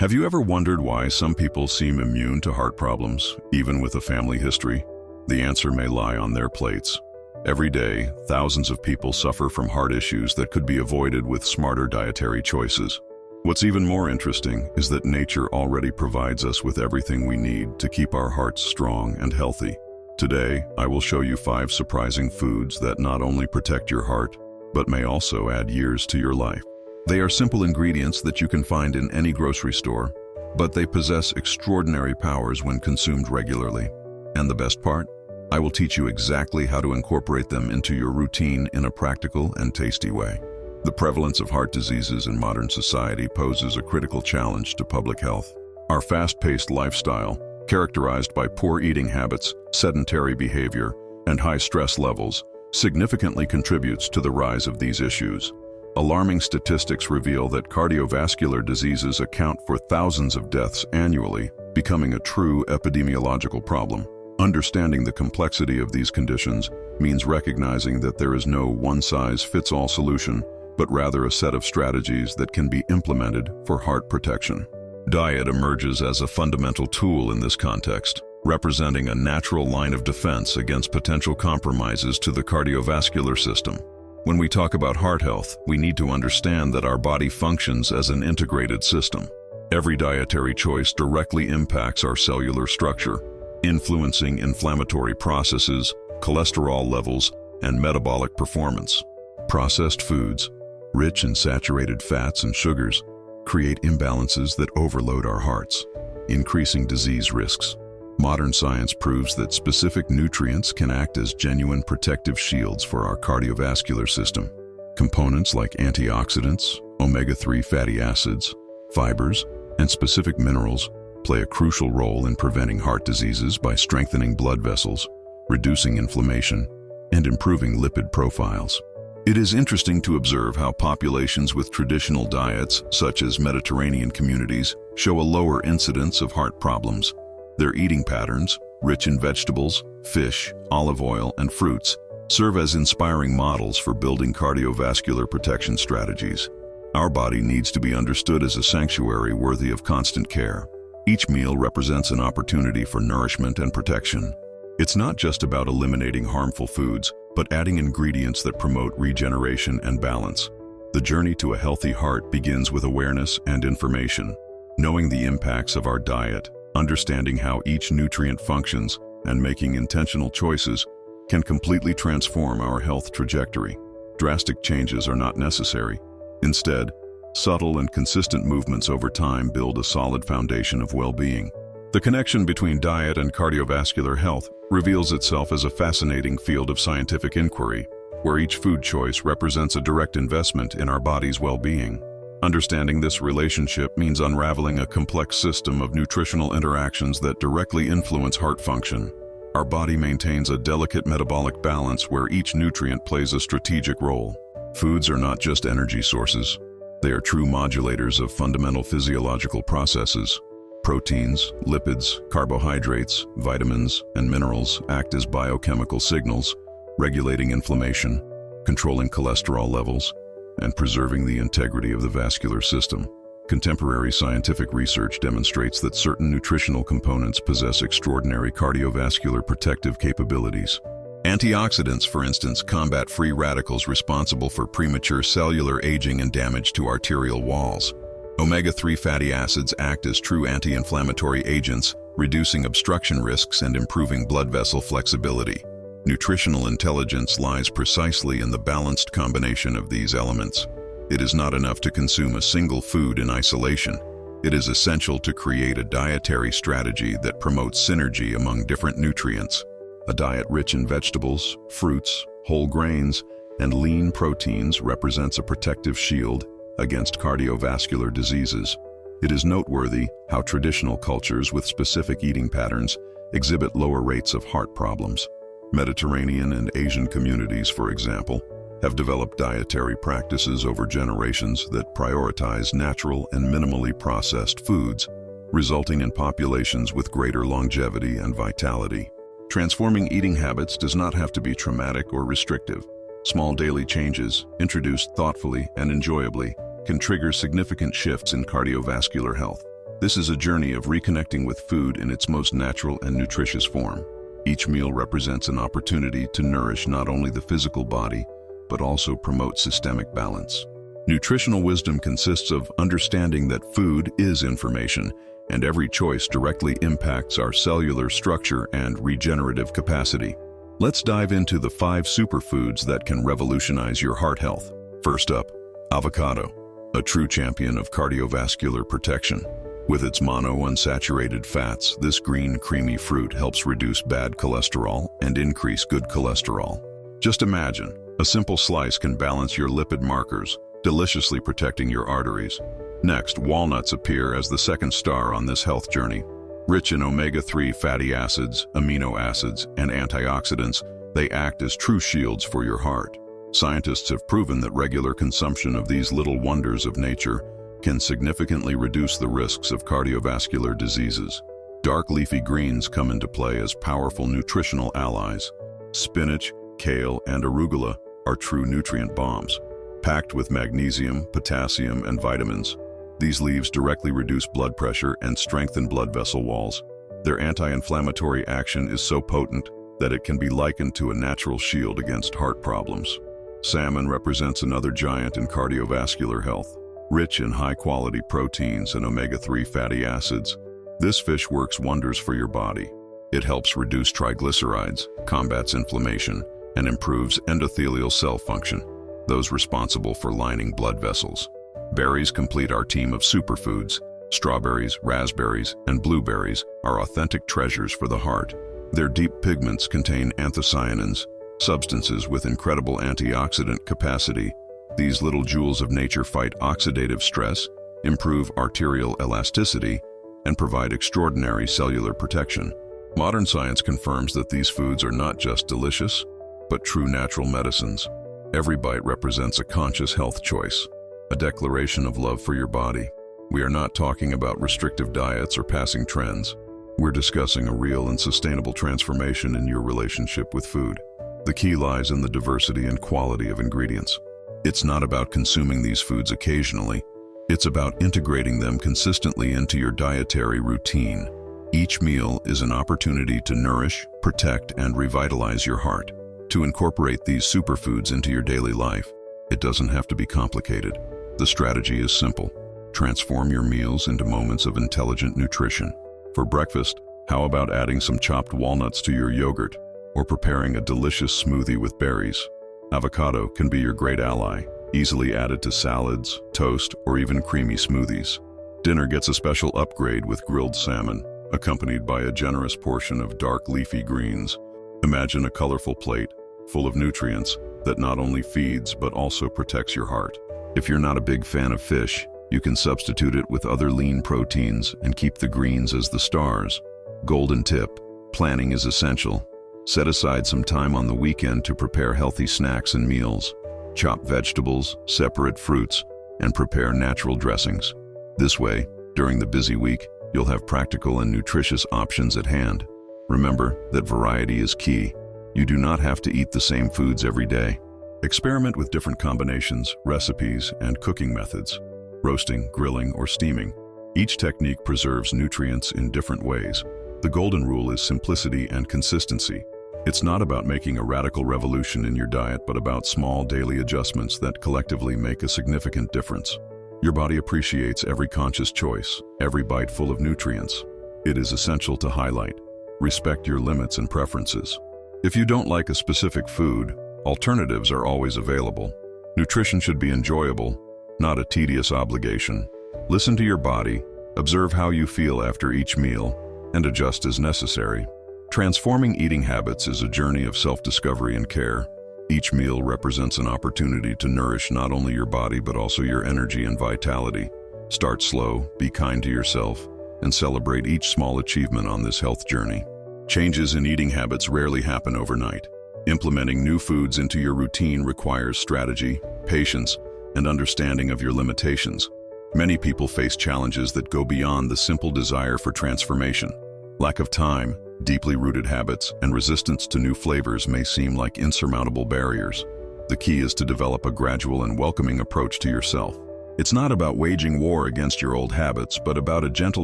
Have you ever wondered why some people seem immune to heart problems, even with a family history? The answer may lie on their plates. Every day, thousands of people suffer from heart issues that could be avoided with smarter dietary choices. What's even more interesting is that nature already provides us with everything we need to keep our hearts strong and healthy. Today, I will show you 5 surprising foods that not only protect your heart, but may also add years to your life. They are simple ingredients that you can find in any grocery store, but they possess extraordinary powers when consumed regularly. And the best part? I will teach you exactly how to incorporate them into your routine in a practical and tasty way. The prevalence of heart diseases in modern society poses a critical challenge to public health. Our fast-paced lifestyle, characterized by poor eating habits, sedentary behavior, and high stress levels, significantly contributes to the rise of these issues. Alarming statistics reveal that cardiovascular diseases account for thousands of deaths annually, becoming a true epidemiological problem. Understanding the complexity of these conditions means recognizing that there is no one-size-fits-all solution, but rather a set of strategies that can be implemented for heart protection. Diet emerges as a fundamental tool in this context, representing a natural line of defense against potential compromises to the cardiovascular system. When we talk about heart health, we need to understand that our body functions as an integrated system. Every dietary choice directly impacts our cellular structure, influencing inflammatory processes, cholesterol levels, and metabolic performance. Processed foods, rich in saturated fats and sugars, create imbalances that overload our hearts, increasing disease risks. Modern science proves that specific nutrients can act as genuine protective shields for our cardiovascular system. Components like antioxidants, omega-3 fatty acids, fibers, and specific minerals play a crucial role in preventing heart diseases by strengthening blood vessels, reducing inflammation, and improving lipid profiles. It is interesting to observe how populations with traditional diets, such as Mediterranean communities, show a lower incidence of heart problems. Their eating patterns, rich in vegetables, fish, olive oil, and fruits, serve as inspiring models for building cardiovascular protection strategies. Our body needs to be understood as a sanctuary worthy of constant care. Each meal represents an opportunity for nourishment and protection. It's not just about eliminating harmful foods, but adding ingredients that promote regeneration and balance. The journey to a healthy heart begins with awareness and information. Knowing the impacts of our diet, understanding how each nutrient functions, and making intentional choices can completely transform our health trajectory. Drastic changes are not necessary. Instead, subtle and consistent movements over time build a solid foundation of well-being. The connection between diet and cardiovascular health reveals itself as a fascinating field of scientific inquiry, where each food choice represents a direct investment in our body's well-being. Understanding this relationship means unraveling a complex system of nutritional interactions that directly influence heart function. Our body maintains a delicate metabolic balance where each nutrient plays a strategic role. Foods are not just energy sources. They are true modulators of fundamental physiological processes. Proteins, lipids, carbohydrates, vitamins, and minerals act as biochemical signals, regulating inflammation, controlling cholesterol levels, and preserving the integrity of the vascular system. Contemporary scientific research demonstrates that certain nutritional components possess extraordinary cardiovascular protective capabilities. Antioxidants, for instance, combat free radicals responsible for premature cellular aging and damage to arterial walls. Omega-3 fatty acids act as true anti-inflammatory agents, reducing obstruction risks and improving blood vessel flexibility. Nutritional intelligence lies precisely in the balanced combination of these elements. It is not enough to consume a single food in isolation. It is essential to create a dietary strategy that promotes synergy among different nutrients. A diet rich in vegetables, fruits, whole grains, and lean proteins represents a protective shield against cardiovascular diseases. It is noteworthy how traditional cultures with specific eating patterns exhibit lower rates of heart problems. Mediterranean and Asian communities, for example, have developed dietary practices over generations that prioritize natural and minimally processed foods, resulting in populations with greater longevity and vitality. Transforming eating habits does not have to be traumatic or restrictive. Small daily changes, introduced thoughtfully and enjoyably, can trigger significant shifts in cardiovascular health. This is a journey of reconnecting with food in its most natural and nutritious form. Each meal represents an opportunity to nourish not only the physical body, but also promote systemic balance. Nutritional wisdom consists of understanding that food is information, and every choice directly impacts our cellular structure and regenerative capacity. Let's dive into the 5 superfoods that can revolutionize your heart health. First up, avocado, a true champion of cardiovascular protection. With its monounsaturated fats, this green, creamy fruit helps reduce bad cholesterol and increase good cholesterol. Just imagine, a simple slice can balance your lipid markers, deliciously protecting your arteries. Next, walnuts appear as the second star on this health journey. Rich in omega-3 fatty acids, amino acids, and antioxidants, they act as true shields for your heart. Scientists have proven that regular consumption of these little wonders of nature can significantly reduce the risks of cardiovascular diseases. Dark leafy greens come into play as powerful nutritional allies. Spinach, kale, and arugula are true nutrient bombs. Packed with magnesium, potassium, and vitamins, these leaves directly reduce blood pressure and strengthen blood vessel walls. Their anti-inflammatory action is so potent that it can be likened to a natural shield against heart problems. Salmon represents another giant in cardiovascular health. Rich in high-quality proteins and omega-3 fatty acids, this fish works wonders for your body. It helps reduce triglycerides, combats inflammation, and improves endothelial cell function, those responsible for lining blood vessels. Berries complete our team of superfoods. Strawberries, raspberries, and blueberries are authentic treasures for the heart. Their deep pigments contain anthocyanins, substances with incredible antioxidant capacity. These little jewels of nature fight oxidative stress, improve arterial elasticity, and provide extraordinary cellular protection. Modern science confirms that these foods are not just delicious, but true natural medicines. Every bite represents a conscious health choice, a declaration of love for your body. We are not talking about restrictive diets or passing trends. We're discussing a real and sustainable transformation in your relationship with food. The key lies in the diversity and quality of ingredients. It's not about consuming these foods occasionally. It's about integrating them consistently into your dietary routine. Each meal is an opportunity to nourish, protect, and revitalize your heart. To incorporate these superfoods into your daily life, it doesn't have to be complicated. The strategy is simple. Transform your meals into moments of intelligent nutrition. For breakfast, how about adding some chopped walnuts to your yogurt, or preparing a delicious smoothie with berries? Avocado can be your great ally, easily added to salads, toast, or even creamy smoothies. Dinner gets a special upgrade with grilled salmon, accompanied by a generous portion of dark leafy greens. Imagine a colorful plate, full of nutrients, that not only feeds but also protects your heart. If you're not a big fan of fish, you can substitute it with other lean proteins and keep the greens as the stars. Golden tip: planning is essential. Set aside some time on the weekend to prepare healthy snacks and meals. Chop vegetables, separate fruits, and prepare natural dressings. This way, during the busy week, you'll have practical and nutritious options at hand. Remember that variety is key. You do not have to eat the same foods every day. Experiment with different combinations, recipes, and cooking methods. Roasting, grilling, or steaming. Each technique preserves nutrients in different ways. The golden rule is simplicity and consistency. It's not about making a radical revolution in your diet, but about small daily adjustments that collectively make a significant difference. Your body appreciates every conscious choice, every bite full of nutrients. It is essential to highlight. Respect your limits and preferences. If you don't like a specific food, alternatives are always available. Nutrition should be enjoyable, not a tedious obligation. Listen to your body, observe how you feel after each meal, and adjust as necessary. Transforming eating habits is a journey of self-discovery and care. Each meal represents an opportunity to nourish not only your body but also your energy and vitality. Start slow, be kind to yourself, and celebrate each small achievement on this health journey. Changes in eating habits rarely happen overnight. Implementing new foods into your routine requires strategy, patience, and understanding of your limitations. Many people face challenges that go beyond the simple desire for transformation. Lack of time, deeply rooted habits, and resistance to new flavors may seem like insurmountable barriers. The key is to develop a gradual and welcoming approach to yourself. It's not about waging war against your old habits, but about a gentle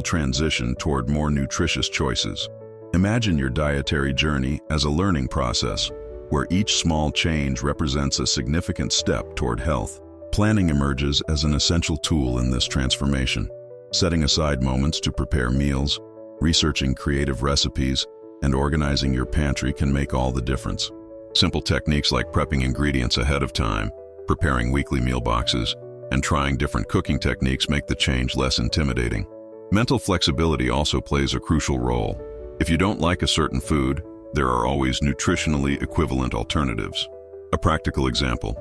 transition toward more nutritious choices. Imagine your dietary journey as a learning process, where each small change represents a significant step toward health. Planning emerges as an essential tool in this transformation. Setting aside moments to prepare meals, researching creative recipes, and organizing your pantry can make all the difference. Simple techniques like prepping ingredients ahead of time, preparing weekly meal boxes, and trying different cooking techniques make the change less intimidating. Mental flexibility also plays a crucial role. If you don't like a certain food, there are always nutritionally equivalent alternatives. A practical example: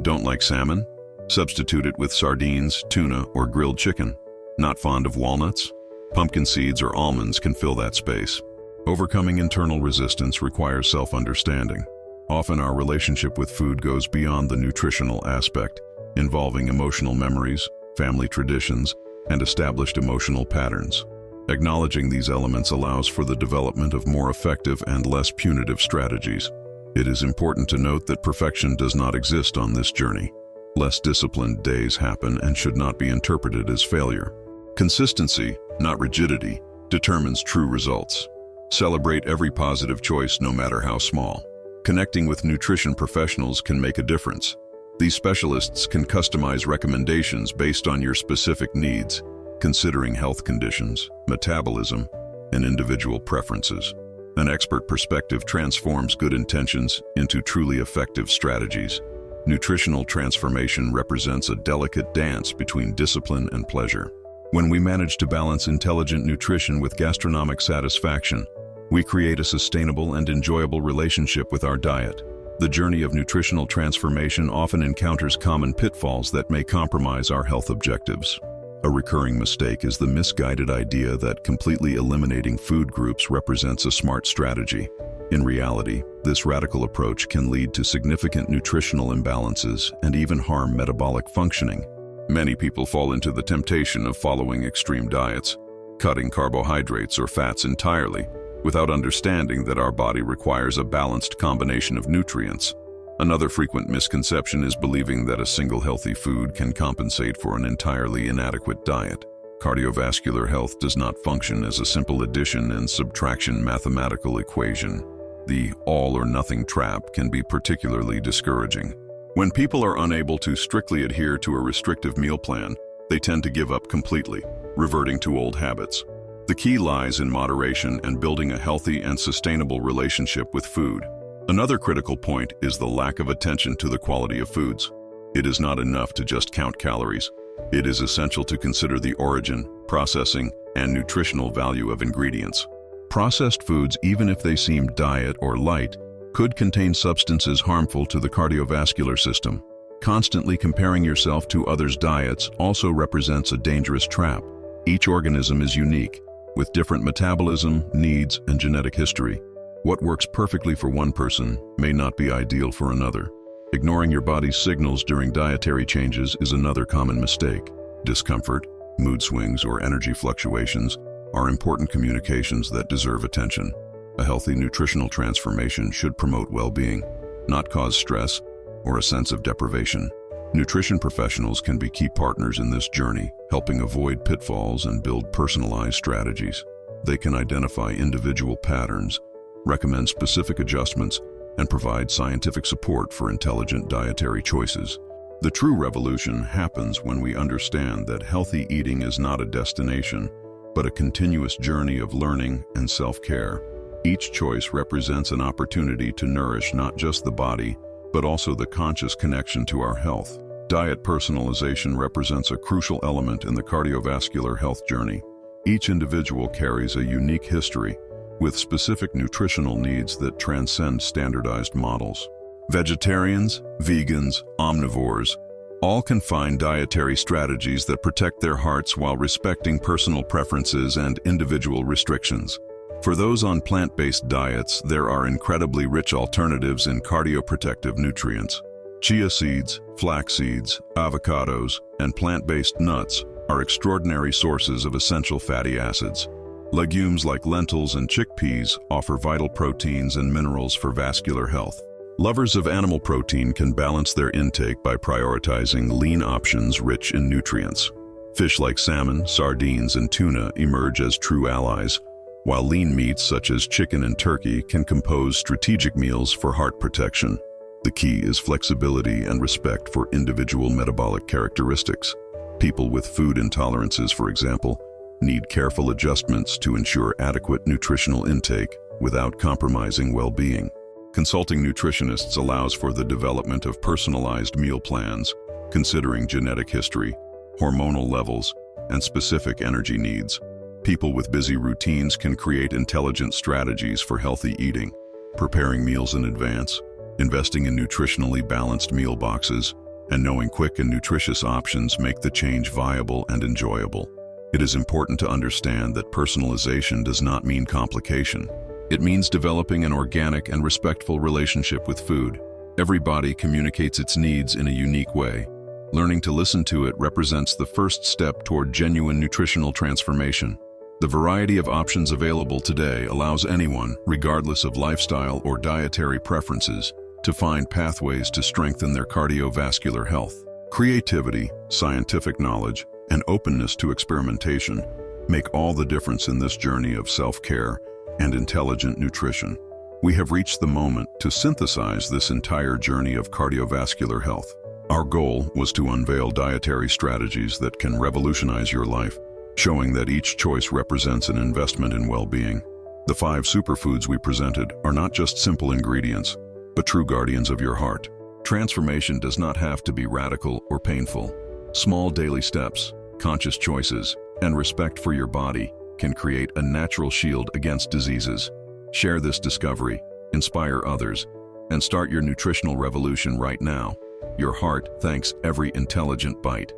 don't like salmon? Substitute it with sardines, tuna, or grilled chicken. Not fond of walnuts? Pumpkin seeds or almonds can fill that space. Overcoming internal resistance requires self-understanding. Often our relationship with food goes beyond the nutritional aspect, involving emotional memories, family traditions, and established emotional patterns. Acknowledging these elements allows for the development of more effective and less punitive strategies. It is important to note that perfection does not exist on this journey. Less disciplined days happen and should not be interpreted as failure. Consistency, not rigidity, determines true results. Celebrate every positive choice, no matter how small. Connecting with nutrition professionals can make a difference. These specialists can customize recommendations based on your specific needs, considering health conditions, metabolism, and individual preferences. An expert perspective transforms good intentions into truly effective strategies. Nutritional transformation represents a delicate dance between discipline and pleasure. When we manage to balance intelligent nutrition with gastronomic satisfaction, we create a sustainable and enjoyable relationship with our diet. The journey of nutritional transformation often encounters common pitfalls that may compromise our health objectives. A recurring mistake is the misguided idea that completely eliminating food groups represents a smart strategy. In reality, this radical approach can lead to significant nutritional imbalances and even harm metabolic functioning. Many people fall into the temptation of following extreme diets, cutting carbohydrates or fats entirely, without understanding that our body requires a balanced combination of nutrients. Another frequent misconception is believing that a single healthy food can compensate for an entirely inadequate diet. Cardiovascular health does not function as a simple addition and subtraction mathematical equation. The all-or-nothing trap can be particularly discouraging. When people are unable to strictly adhere to a restrictive meal plan, they tend to give up completely, reverting to old habits. The key lies in moderation and building a healthy and sustainable relationship with food. Another critical point is the lack of attention to the quality of foods. It is not enough to just count calories. It is essential to consider the origin, processing, and nutritional value of ingredients. Processed foods, even if they seem diet or light, could contain substances harmful to the cardiovascular system. Constantly comparing yourself to others' diets also represents a dangerous trap. Each organism is unique, with different metabolism, needs, and genetic history. What works perfectly for one person may not be ideal for another. Ignoring your body's signals during dietary changes is another common mistake. Discomfort, mood swings, or energy fluctuations are important communications that deserve attention. A healthy nutritional transformation should promote well-being, not cause stress or a sense of deprivation. Nutrition professionals can be key partners in this journey, helping avoid pitfalls and build personalized strategies. They can identify individual patterns, recommend specific adjustments, and provide scientific support for intelligent dietary choices. The true revolution happens when we understand that healthy eating is not a destination, but a continuous journey of learning and self-care. Each choice represents an opportunity to nourish not just the body, but also the conscious connection to our health. Diet personalization represents a crucial element in the cardiovascular health journey. Each individual carries a unique history, with specific nutritional needs that transcend standardized models. Vegetarians, vegans, omnivores, all can find dietary strategies that protect their hearts while respecting personal preferences and individual restrictions. For those on plant-based diets, there are incredibly rich alternatives in cardioprotective nutrients. Chia seeds, flax seeds, avocados, and plant-based nuts are extraordinary sources of essential fatty acids. Legumes like lentils and chickpeas offer vital proteins and minerals for vascular health. Lovers of animal protein can balance their intake by prioritizing lean options rich in nutrients. Fish like salmon, sardines, and tuna emerge as true allies, while lean meats such as chicken and turkey can compose strategic meals for heart protection. The key is flexibility and respect for individual metabolic characteristics. People with food intolerances, for example, need careful adjustments to ensure adequate nutritional intake without compromising well-being. Consulting nutritionists allows for the development of personalized meal plans, considering genetic history, hormonal levels, and specific energy needs. People with busy routines can create intelligent strategies for healthy eating, preparing meals in advance, investing in nutritionally balanced meal boxes, and knowing quick and nutritious options make the change viable and enjoyable. It is important to understand that personalization does not mean complication. It means developing an organic and respectful relationship with food. Every body communicates its needs in a unique way. Learning to listen to it represents the first step toward genuine nutritional transformation. The variety of options available today allows anyone, regardless of lifestyle or dietary preferences, to find pathways to strengthen their cardiovascular health. Creativity, scientific knowledge, and openness to experimentation make all the difference in this journey of self-care and intelligent nutrition. We have reached the moment to synthesize this entire journey of cardiovascular health. Our goal was to unveil dietary strategies that can revolutionize your life, showing that each choice represents an investment in well-being. The 5 superfoods we presented are not just simple ingredients, but true guardians of your heart. Transformation does not have to be radical or painful. Small daily steps, conscious choices, and respect for your body can create a natural shield against diseases. Share this discovery, inspire others, and start your nutritional revolution right now. Your heart thanks every intelligent bite.